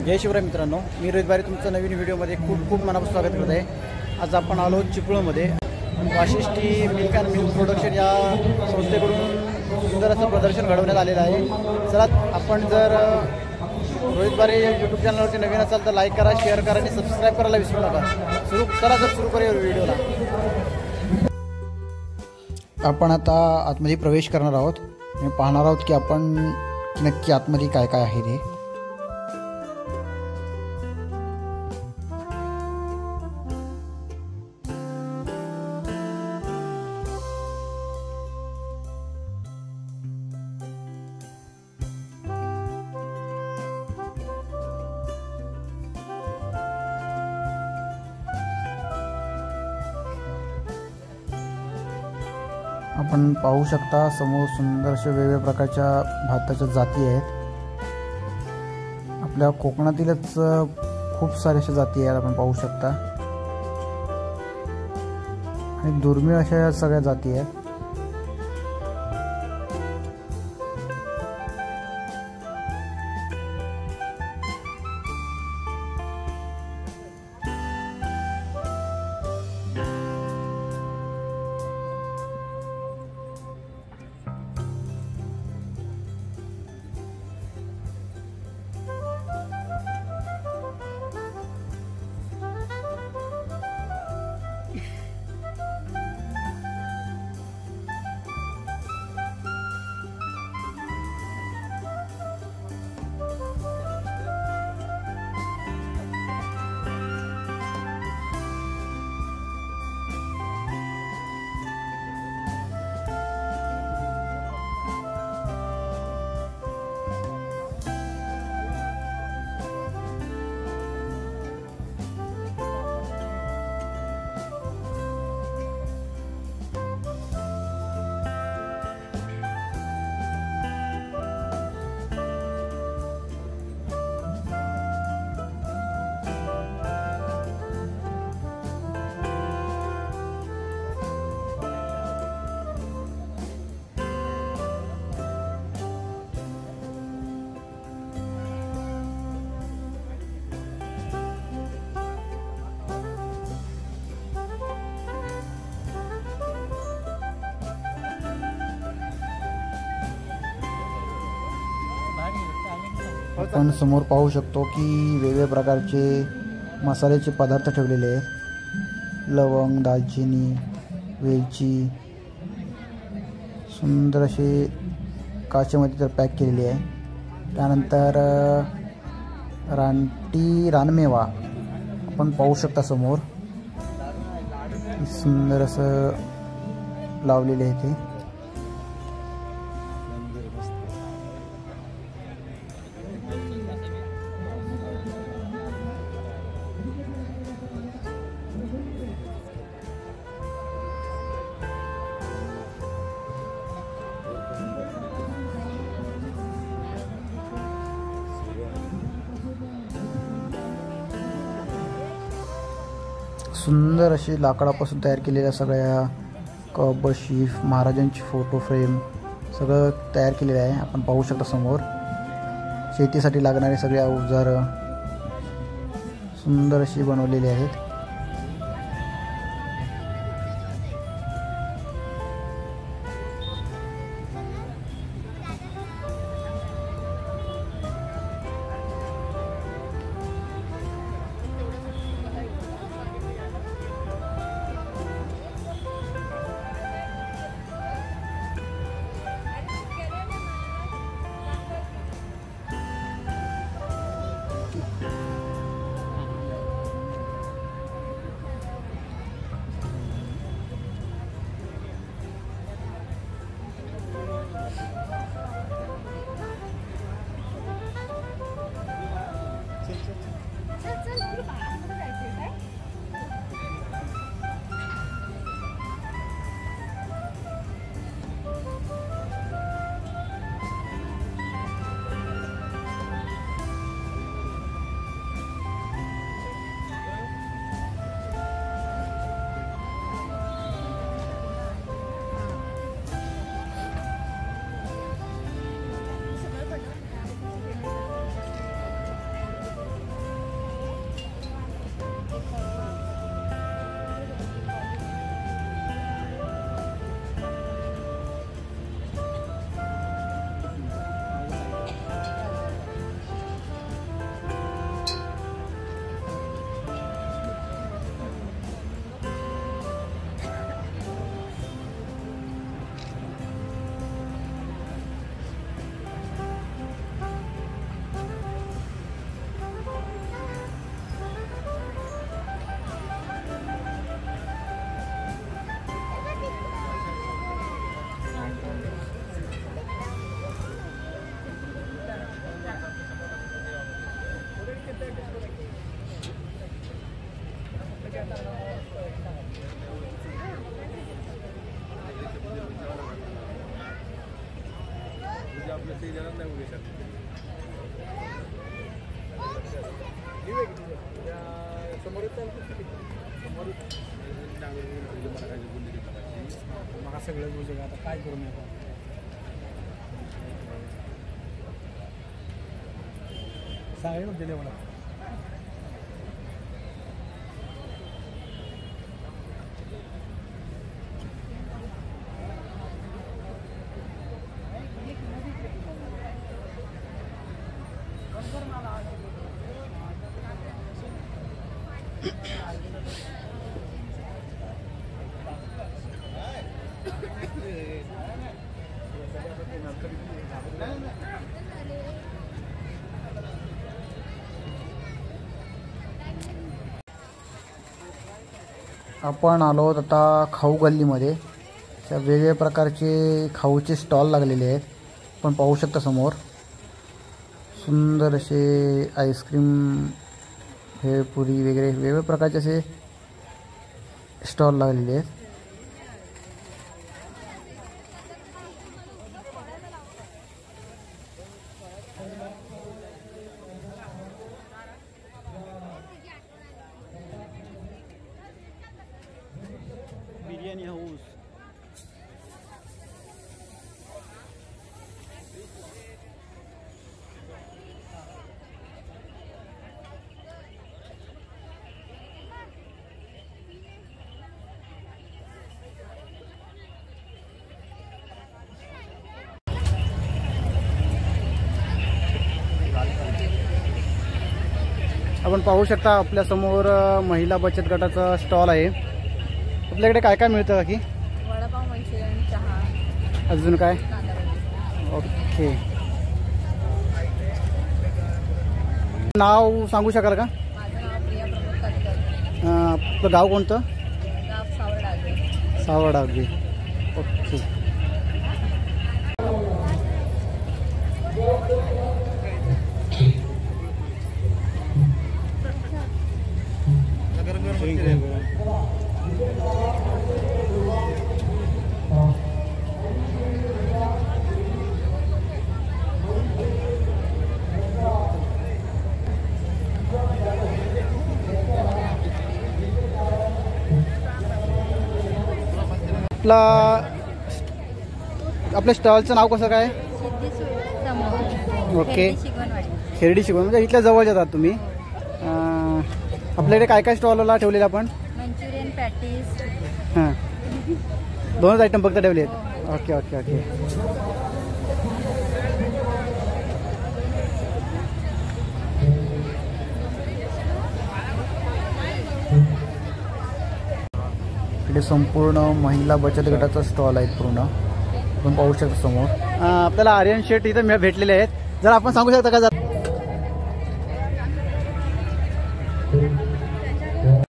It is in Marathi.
जय शिवराय मित्रांनो, मी रोहित बारे तुमचं नवीन व्हिडिओमध्ये खूप खूप मनापासून स्वागत करत आहे। आज आपण आलो चिपळूणमध्ये Vashishthi milk and milk production या संस्थेकडून सुंदर असं प्रदर्शन घडवण्यात आलेलं आहे। चला, आपण जर रोहित बारे यूट्यूब चॅनलवरती नवीन असाल तर लाईक करा, शेअर करा आणि सबस्क्राईब करायला विसरू नका। सुरू करूया व्हिडिओला। आपण आता आतमध्ये प्रवेश करणार आहोत आणि पाहणार आहोत की आपण नक्की आतमध्ये काय काय आहे ते। आपण पाहू शकता समोर सुंदर अशा वेगवेगळ्या प्रकारच्या भाताच्या जाती आहेत। आपल्या कोकणातीलच खूप साऱ्या अशा जाती आहेत, आपण पाहू शकता, आणि दुर्मिळ अशा सगळ्या जाती आहेत। आपण समोर पाहू शकतो की वेगवेगळ्या प्रकारचे मसाल्याचे पदार्थ ठेवलेले आहेत। लवंग, दालचिनी, वेलची सुंदर असे काचेमध्ये तर पॅक केलेली आहे। त्यानंतर रानमेवा आपण पाहू शकता समोर सुंदर असं लावलेले आहे ते। सुंदर अशी लाकडापासून तयार केलेल्या सगळ्या कप, शीफ, महाराजांची फोटो फ्रेम सगळं तयार केलेलं आहे। आपण पाहू शकता समोर शेतीसाठी लागणारे सगळे अवजारं सुंदर अशी बनवलेली आहेत। मला सगळं बुजे आता काय करू नका सांगायला दिले मला आपण आलो आहोत आता खाऊ गल्लीमध्ये. त्या वेगवेगळ्या प्रकारचे खाऊचे स्टॉल लागलेले आहेत. आपण पाहू शकता समोर सुंदर असे आईस्क्रीम भेळपुरी वगैरे वेगवेगळ्या प्रकारचे असे स्टॉल लागलेले आहेत. बिर्याणी हाऊस आपण पाहू शकता आपल्या समोर महिला बचत गटाचा स्टॉल आहे. आपल्याकडे काय काय मिळतं की वडापाव, मंचुरियन, चहा, अजून काय? कांदा भजी. ओके. नाव सांगू शकाल का? माझं नाव प्रिया प्रमोद कातकर. आपलं गाव कोणतं? गाव सावरडागे. सावरडागे. ओके. आपल्या स्टॉलचं नाव कसं काय? ओके. खेरडी शिकवण म्हणजे इथल्या जवळ येतात तुम्ही. आपल्याकडे काय काय स्टॉलला ठेवलेले आपण? Manchurian, patties. हां, दोनच आयटम फक्त ठेवले आहेत. Okay okay okay. इकडे संपूर्ण महिला बचत गटाचा स्टॉल आहे पूर्ण. आपण पाहू शकतो समोर. आपल्याला आर्यन शेट इथं भेटलेले आहेत. जर आपण सांगू शकता का जर